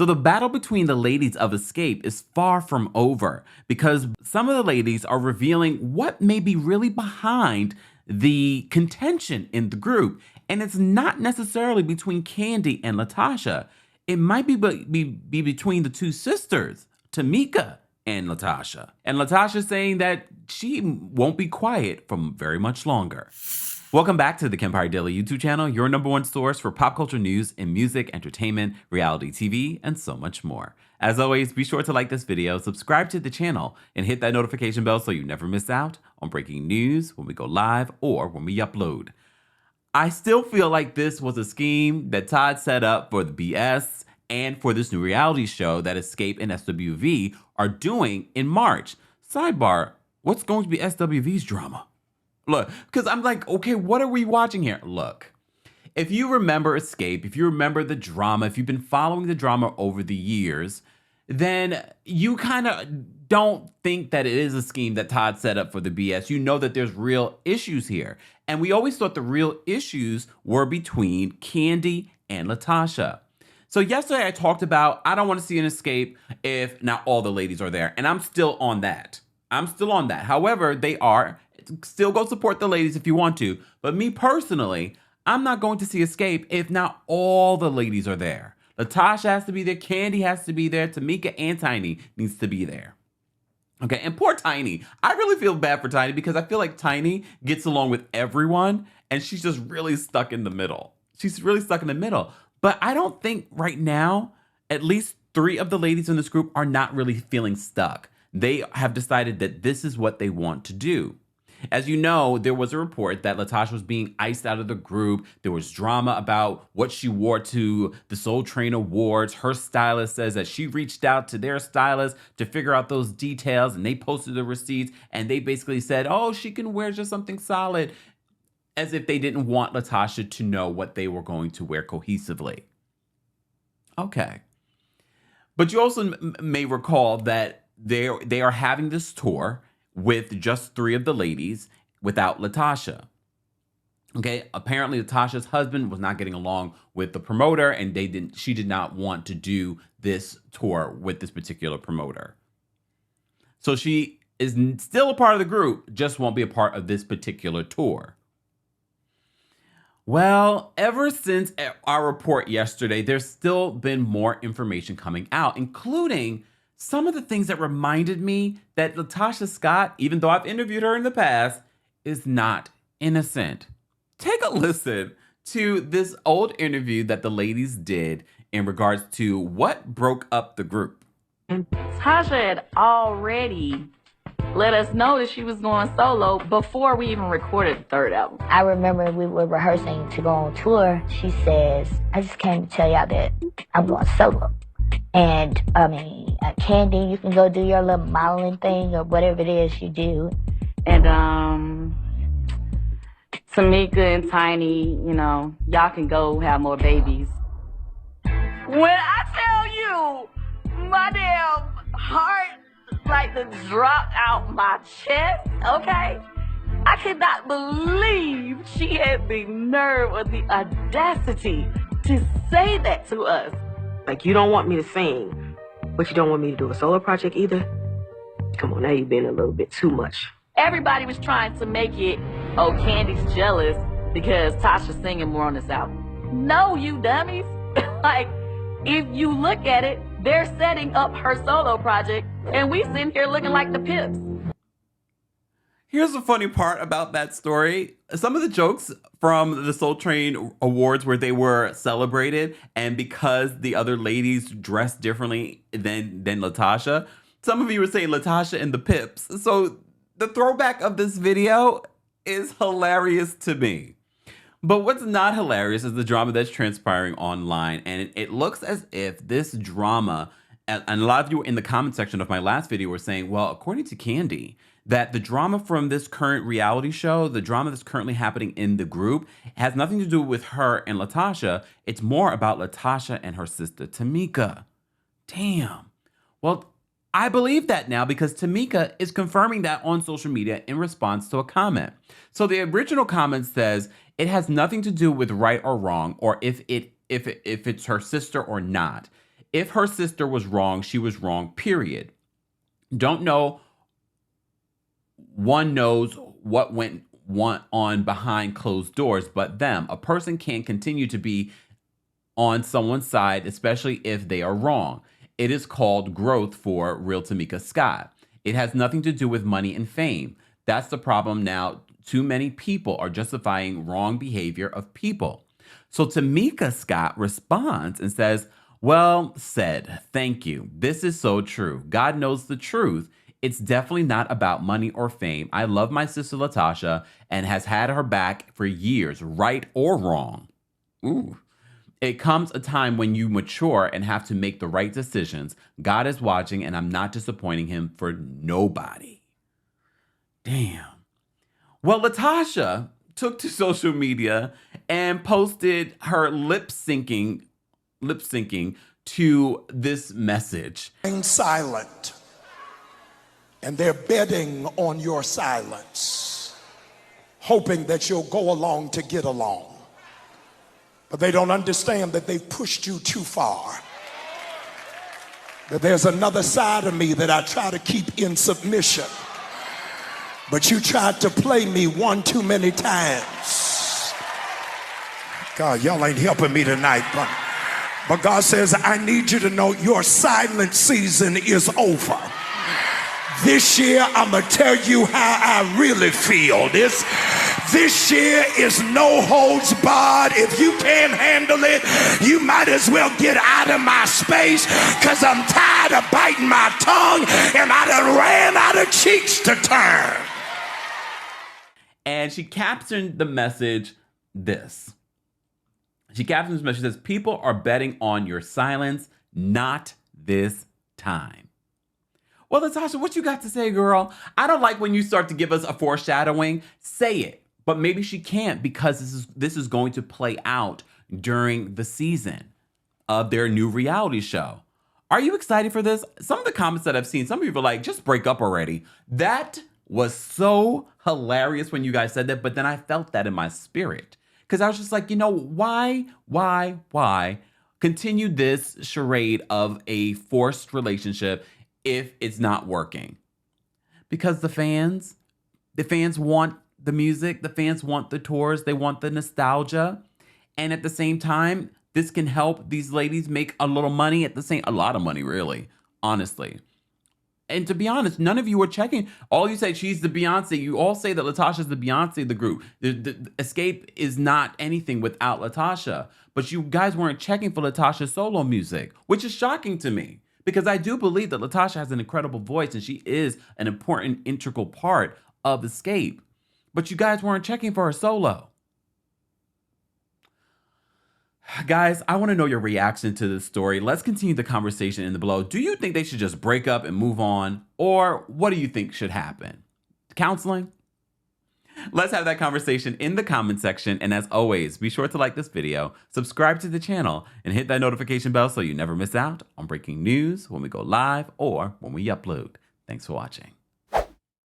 So the battle between the ladies of Xscape is far from over because some of the ladies are revealing what may be really behind the contention in the group. And it's not necessarily between Kandi and Latocha. It might be between the two sisters, Tamika and Latocha. And Latocha saying that she won't be quiet for very much longer. Welcome back to the Kempire Daily YouTube channel, your #1 source for pop culture news in music, entertainment, reality TV, and so much more. As always, be sure to like this video, subscribe to the channel, and hit that notification bell so you never miss out on breaking news when we go live or when we upload. I still feel like this was a scheme that Todd set up for the BS and for this new reality show that Xscape and SWV are doing in March. Sidebar, what's going to be SWV's drama? Look, because I'm like, okay, what are we watching here? Look, if you remember Xscape, if you remember the drama, if you've been following the drama over the years, then you kind of don't think that it is a scheme that Todd set up for the BS. You know that there's real issues here. And we always thought the real issues were between Kandi and Latocha. So yesterday I talked about, I don't want to see an Xscape if not all the ladies are there. And I'm still on that. However, they are. Still go support the ladies if you want to. But me personally, I'm not going to see Xscape if not all the ladies are there. Latocha has to be there. Kandi has to be there. Tamika and Tiny needs to be there. Okay, and poor Tiny. I really feel bad for Tiny because I feel like Tiny gets along with everyone and she's just really stuck in the middle. But I don't think right now, at least 3 of the ladies in this group are not really feeling stuck. They have decided that this is what they want to do. As you know, there was a report that Latocha was being iced out of the group. There was drama about what she wore to the Soul Train Awards. Her stylist says that she reached out to their stylist to figure out those details, and they posted the receipts, and they basically said, oh, she can wear just something solid, as if they didn't want Latocha to know what they were going to wear cohesively. Okay. But you also may recall that they are having this tour with just 3 of the ladies without Latocha. Okay, apparently Latocha's husband was not getting along with the promoter and she did not want to do this tour with this particular promoter. So she is still a part of the group, just won't be a part of this particular tour. Well, ever since our report yesterday, there's still been more information coming out, including some of the things that reminded me that Tamika Scott, even though I've interviewed her in the past, is not innocent. Take a listen to this old interview that the ladies did in regards to what broke up the group. And Tasha had already let us know that she was going solo before we even recorded the 3rd album. I remember we were rehearsing to go on tour. She says, I just came to tell y'all that I'm going solo. And, Kandi, you can go do your little modeling thing or whatever it is you do. And, Tamika and Tiny, y'all can go have more babies. When I tell you, my damn heart like to drop out my chest, okay? I cannot believe she had the nerve or the audacity to say that to us. Like, you don't want me to sing, but you don't want me to do a solo project either? Come on, now you've been a little bit too much. Everybody was trying to make it, oh, Candy's jealous because Tasha's singing more on this album. No, you dummies. Like, if you look at it, they're setting up her solo project, and we sitting here looking like the Pips. Here's the funny part about that story. Some of the jokes from the Soul Train Awards where they were celebrated, and because the other ladies dressed differently than Latocha, some of you were saying Latocha and the Pips. So the throwback of this video is hilarious to me. But what's not hilarious is the drama that's transpiring online. And it looks as if this drama, and a lot of you in the comment section of my last video were saying, well, according to Kandi, that the drama from this current reality show, the drama that's currently happening in the group, has nothing to do with her and Latocha. It's more about Latocha and her sister, Tamika. Damn. Well, I believe that now because Tamika is confirming that on social media in response to a comment. So the original comment says, it has nothing to do with right or wrong, or if it's her sister or not. If her sister was wrong, she was wrong, period. Don't know. One knows what went on behind closed doors, but them. A person can't continue to be on someone's side, especially if they are wrong. It is called growth for real Tamika Scott. It has nothing to do with money and fame. That's the problem now. Too many people are justifying wrong behavior of people. So Tamika Scott responds and says, well said. Thank you. This is so true. God knows the truth. It's definitely not about money or fame. I love my sister Latocha and has had her back for years, right or wrong. Ooh. It comes a time when you mature and have to make the right decisions. God is watching and I'm not disappointing him for nobody. Damn. Well, Latocha took to social media and posted her lip syncing to this message. Silent, and they're betting on your silence, hoping that you'll go along to get along. But they don't understand that they've pushed you too far. That there's another side of me that I try to keep in submission. But you tried to play me one too many times. God, y'all ain't helping me tonight. But God says, I need you to know your silent season is over. This year, I'm going to tell you how I really feel. This year is no holds barred. If you can't handle it, you might as well get out of my space, because I'm tired of biting my tongue and I done ran out of cheeks to turn. And she captioned the message this. She captioned this message, says, people are betting on your silence, not this time. Well, Latocha, what you got to say, girl? I don't like when you start to give us a foreshadowing. Say it. But maybe she can't, because this is going to play out during the season of their new reality show. Are you excited for this? Some of the comments that I've seen, some people are like, just break up already. That was so hilarious when you guys said that, but then I felt that in my spirit. Because I was just like, why continue this charade of a forced relationship if it's not working? Because the fans want the music, the fans want the tours, they want the nostalgia. And at the same time, this can help these ladies make a little money a lot of money, really, honestly. And to be honest, none of you are checking. All you say, she's the Beyonce. You all say that Latocha's the Beyonce of the group. The Xscape is not anything without Latocha. But you guys weren't checking for Latocha's solo music, which is shocking to me. Because I do believe that Latocha has an incredible voice and she is an important, integral part of Xscape. But you guys weren't checking for her solo. Guys, I want to know your reaction to this story. Let's continue the conversation in the below. Do you think they should just break up and move on? Or what do you think should happen? Counseling? Let's have that conversation in the comment section. And as always, be sure to like this video, subscribe to the channel, and hit that notification bell so you never miss out on breaking news when we go live or when we upload. Thanks for watching.